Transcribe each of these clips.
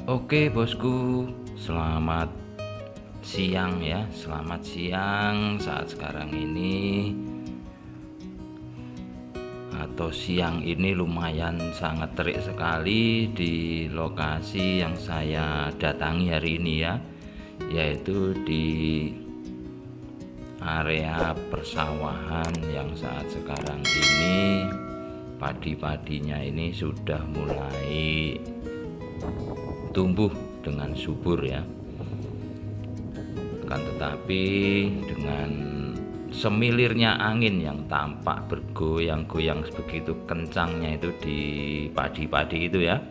Oke bosku, selamat siang ya, selamat siang saat sekarang ini atau siang ini lumayan sangat terik sekali di lokasi yang saya datangi hari ini ya, yaitu di area persawahan yang saat sekarang ini padi-padinya ini sudah mulai tumbuh dengan subur ya. Akan tetapi dengan semilirnya angin yang tampak bergoyang-goyang begitu kencangnya itu di padi-padi itu ya,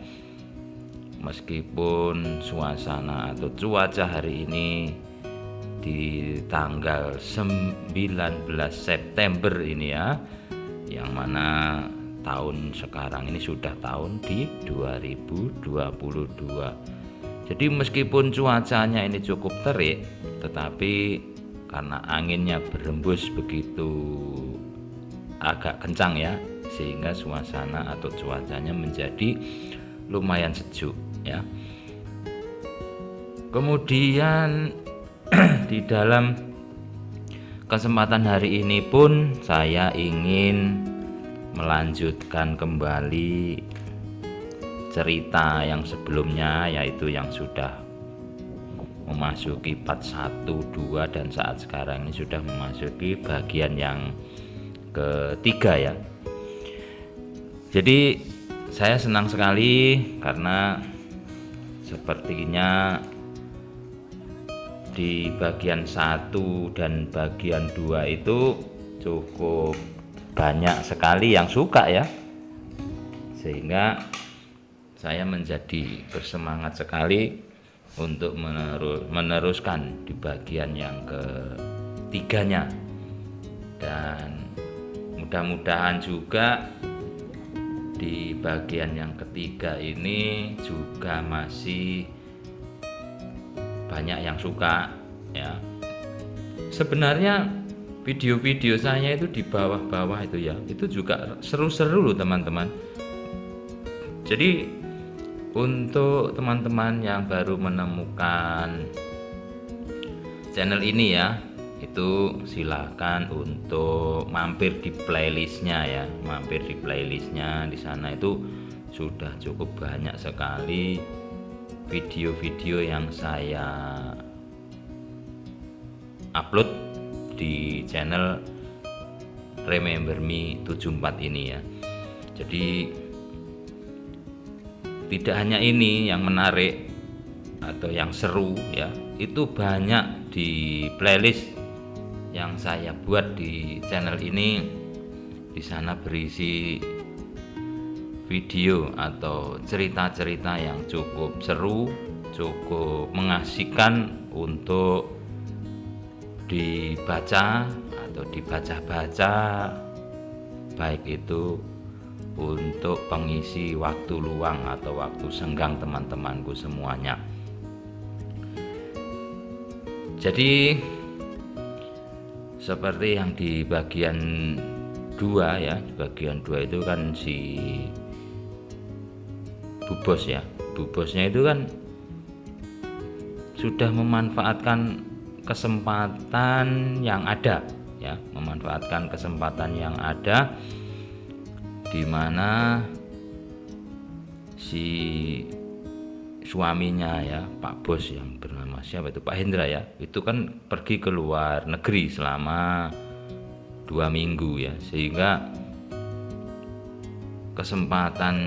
meskipun suasana atau cuaca hari ini di tanggal 19 September ini ya, yang mana tahun sekarang ini sudah tahun di 2022. Jadi meskipun cuacanya ini cukup terik, tetapi karena anginnya berembus begitu agak kencang ya, sehingga suasana atau cuacanya menjadi lumayan sejuk ya. Kemudian di dalam kesempatan hari ini pun saya ingin melanjutkan kembali cerita yang sebelumnya, yaitu yang sudah memasuki part 1, 2 dan saat sekarang ini sudah memasuki bagian yang ketiga ya. Jadi saya senang sekali karena sepertinya di bagian 1 dan bagian 2 itu cukup banyak sekali yang suka ya, sehingga saya menjadi bersemangat sekali untuk meneruskan di bagian yang ketiganya, dan mudah-mudahan juga di bagian yang ketiga ini juga masih banyak yang suka ya. Sebenarnya video-video saya itu di bawah-bawah itu ya, itu juga seru-seru loh teman-teman. Jadi untuk teman-teman yang baru menemukan channel ini ya, itu silakan untuk mampir di playlistnya ya, mampir di playlistnya. Di sana itu sudah cukup banyak sekali video-video yang saya upload di channel Remember Me 74 ini ya. Jadi tidak hanya ini yang menarik atau yang seru ya, itu banyak di playlist yang saya buat di channel ini. Di sana berisi video atau cerita-cerita yang cukup seru, cukup mengasihkan untuk dibaca atau dibaca-baca, baik itu untuk pengisi waktu luang atau waktu senggang teman-temanku semuanya. Jadi seperti yang di bagian 2 ya, di bagian 2 itu kan si Bu Bos ya, Bu Bosnya itu kan sudah memanfaatkan kesempatan yang ada ya, memanfaatkan kesempatan yang ada di mana si suaminya ya, Pak Bos yang bernama siapa itu, Pak Hendra ya, itu kan pergi ke luar negeri selama 2 minggu ya, sehingga kesempatan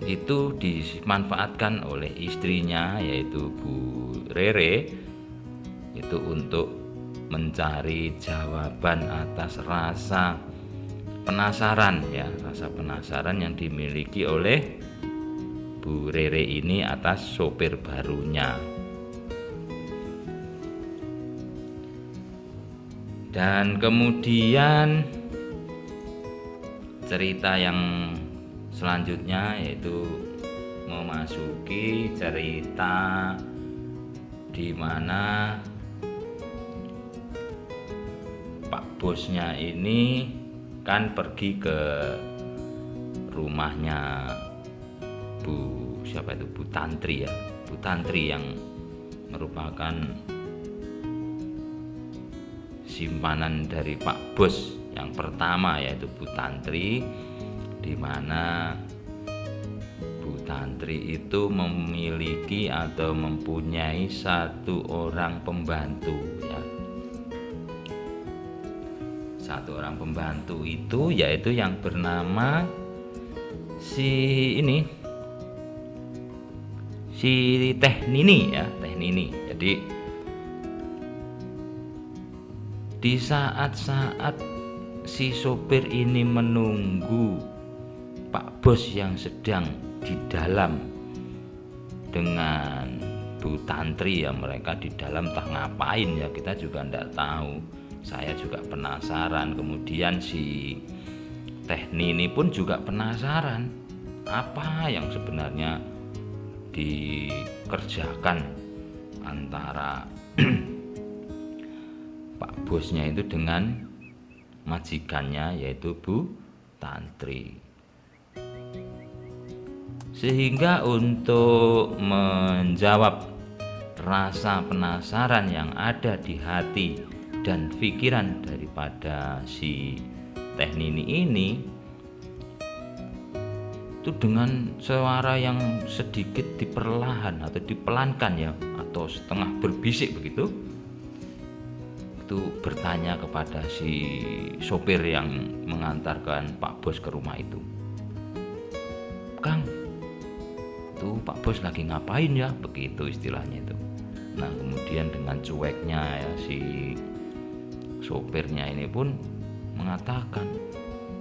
itu dimanfaatkan oleh istrinya yaitu Bu Rere itu untuk mencari jawaban atas rasa penasaran ya, rasa penasaran yang dimiliki oleh Bu Rere ini atas sopir barunya. Dan kemudian cerita yang selanjutnya yaitu memasuki cerita di mana Pak Bosnya ini kan pergi ke rumahnya Bu siapa itu, Bu Tantri ya, Bu Tantri yang merupakan simpanan dari Pak Bos yang pertama, yaitu Bu Tantri, di mana Bu Tantri itu memiliki atau mempunyai satu orang pembantu ya. Satu orang pembantu itu yaitu yang bernama si Teh Nini ya, Teh Nini. Jadi di saat-saat si sopir ini menunggu Pak Bos yang sedang di dalam dengan Bu Tantri ya, mereka di dalam entah ngapain ya, kita juga enggak tahu. Saya juga penasaran, kemudian si Teh Nini pun juga penasaran apa yang sebenarnya dikerjakan antara Pak Bosnya itu dengan majikannya, yaitu Bu Tantri. Sehingga untuk menjawab rasa penasaran yang ada di hati dan pikiran daripada si Teh Nini ini, itu dengan suara yang sedikit diperlahan atau dipelankan ya, atau setengah berbisik begitu, itu bertanya kepada si sopir yang mengantarkan Pak Bos ke rumah itu, "Kang, tuh Pak Bos lagi ngapain ya?" Begitu istilahnya itu. Nah kemudian dengan cueknya ya, si sopirnya ini pun mengatakan,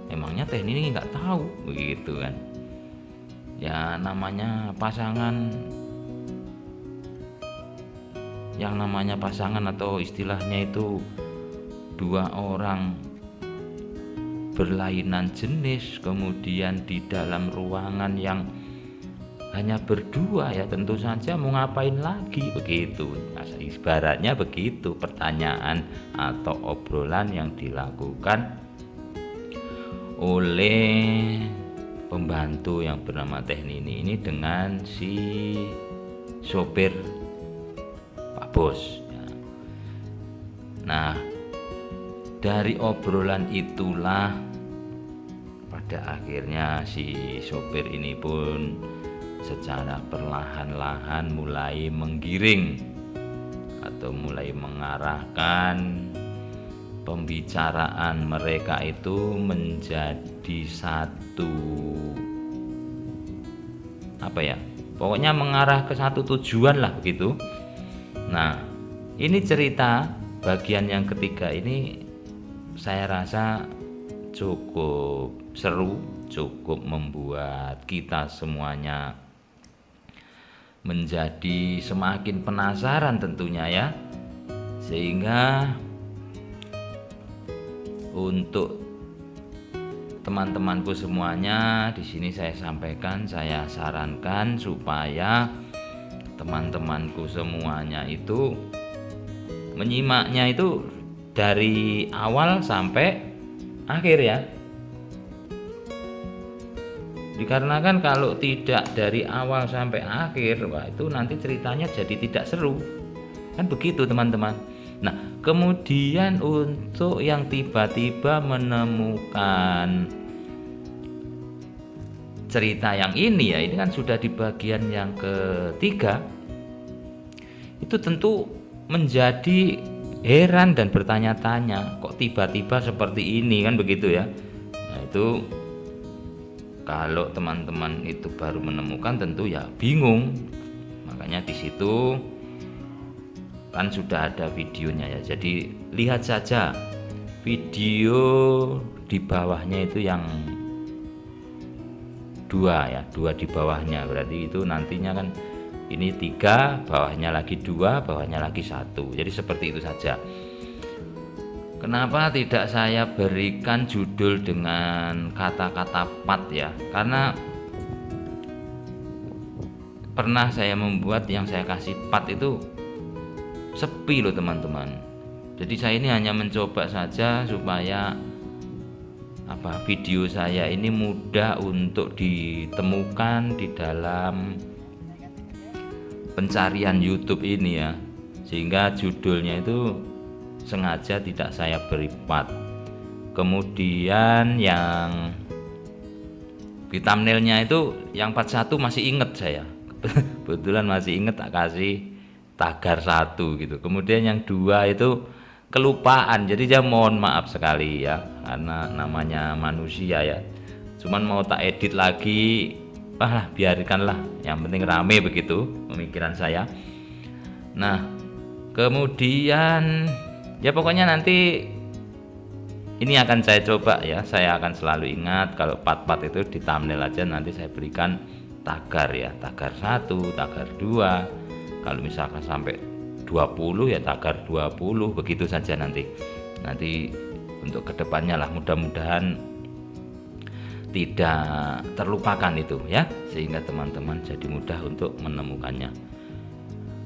emangnya Teh Nini nggak tahu, begitu kan ya. Namanya pasangan, yang namanya pasangan atau istilahnya itu dua orang berlainan jenis, kemudian di dalam ruangan yang hanya berdua ya, tentu saja mau ngapain lagi, begitu. Nah, ibaratnya begitu pertanyaan atau obrolan yang dilakukan oleh pembantu yang bernama Teh Nini ini dengan si sopir Pak Bos ya. Nah dari obrolan itulah pada akhirnya si sopir ini pun secara perlahan-lahan mulai menggiring atau mulai mengarahkan pembicaraan mereka itu menjadi satu, apa ya, pokoknya mengarah ke satu tujuan lah begitu. Nah ini cerita bagian yang ketiga ini saya rasa cukup seru, cukup membuat kita semuanya menjadi semakin penasaran tentunya ya. Sehingga untuk teman-temanku semuanya di sini saya sampaikan, saya sarankan supaya teman-temanku semuanya itu menyimaknya itu dari awal sampai akhir ya. Dikarenakan kalau tidak dari awal sampai akhir, wah itu nanti ceritanya jadi tidak seru. Kan begitu teman-teman. Nah, kemudian untuk yang tiba-tiba menemukan cerita yang ini ya, ini kan sudah di bagian yang ketiga, itu tentu menjadi heran dan bertanya-tanya, kok tiba-tiba seperti ini, kan begitu ya. Nah itu kalau teman-teman itu baru menemukan tentu ya bingung. Makanya di situ kan sudah ada videonya ya, jadi lihat saja video di bawahnya itu yang dua ya, dua di bawahnya, berarti itu nantinya kan ini 3, bawahnya lagi 2, bawahnya lagi 1, jadi seperti itu saja. Kenapa tidak saya berikan judul dengan kata-kata part ya, karena pernah saya membuat yang saya kasih part itu sepi loh teman-teman. Jadi saya ini hanya mencoba saja supaya video saya ini mudah untuk ditemukan di dalam pencarian YouTube ini ya, sehingga judulnya itu sengaja tidak saya beri part. Kemudian yang di thumbnailnya itu yang part 1 masih inget saya, kebetulan masih inget, tak kasih tagar 1 gitu. Kemudian yang 2 itu kelupaan, jadi saya mohon maaf sekali ya, karena namanya manusia ya. Cuman mau tak edit lagi, biarkanlah, yang penting rame, begitu pemikiran saya. Nah, kemudian ya pokoknya nanti ini akan saya coba ya, saya akan selalu ingat kalau part-part itu di thumbnail aja nanti saya berikan tagar ya, tagar 1, tagar 2. Kalau misalkan sampai 20 ya tagar 20, begitu saja nanti. Nanti untuk kedepannya lah, mudah-mudahan tidak terlupakan itu ya, sehingga teman-teman jadi mudah untuk menemukannya.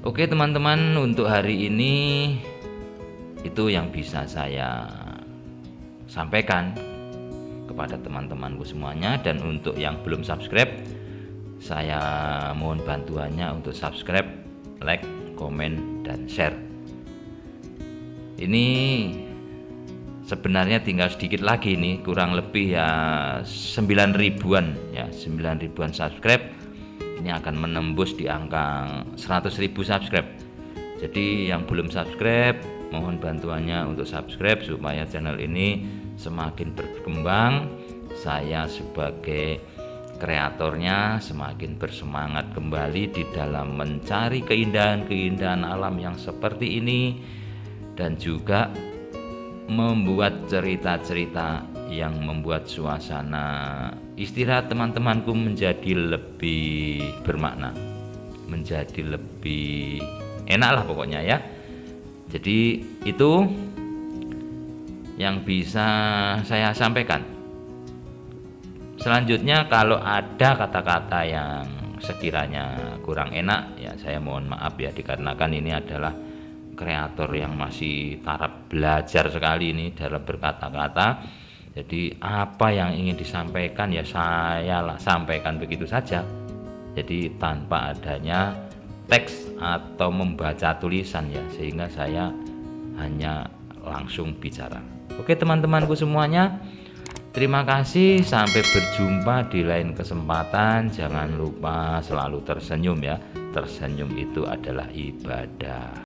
Oke teman-teman, untuk hari ini itu yang bisa saya sampaikan kepada teman-temanku semuanya. Dan untuk yang belum subscribe, saya mohon bantuannya untuk subscribe, like, komen, dan share. Ini sebenarnya tinggal sedikit lagi nih, kurang lebih ya 9 ribuan ya, 9 ribuan subscribe. Ini akan menembus di angka 100.000 subscribe. Jadi yang belum subscribe, mohon bantuannya untuk subscribe supaya channel ini semakin berkembang. Saya sebagai kreatornya semakin bersemangat kembali di dalam mencari keindahan-keindahan alam yang seperti ini, dan juga membuat cerita-cerita yang membuat suasana istirahat teman-temanku menjadi lebih bermakna, menjadi lebih enak lah pokoknya ya. Jadi itu yang bisa saya sampaikan. Selanjutnya kalau ada kata-kata yang sekiranya kurang enak ya, saya mohon maaf ya, dikarenakan ini adalah kreator yang masih taraf belajar sekali ini dalam berkata-kata. Jadi apa yang ingin disampaikan ya saya sampaikan begitu saja. Jadi tanpa adanya teks atau membaca tulisan ya, sehingga saya hanya langsung bicara. Oke teman-temanku semuanya, terima kasih, sampai berjumpa di lain kesempatan. Jangan lupa selalu tersenyum ya, tersenyum itu adalah ibadah.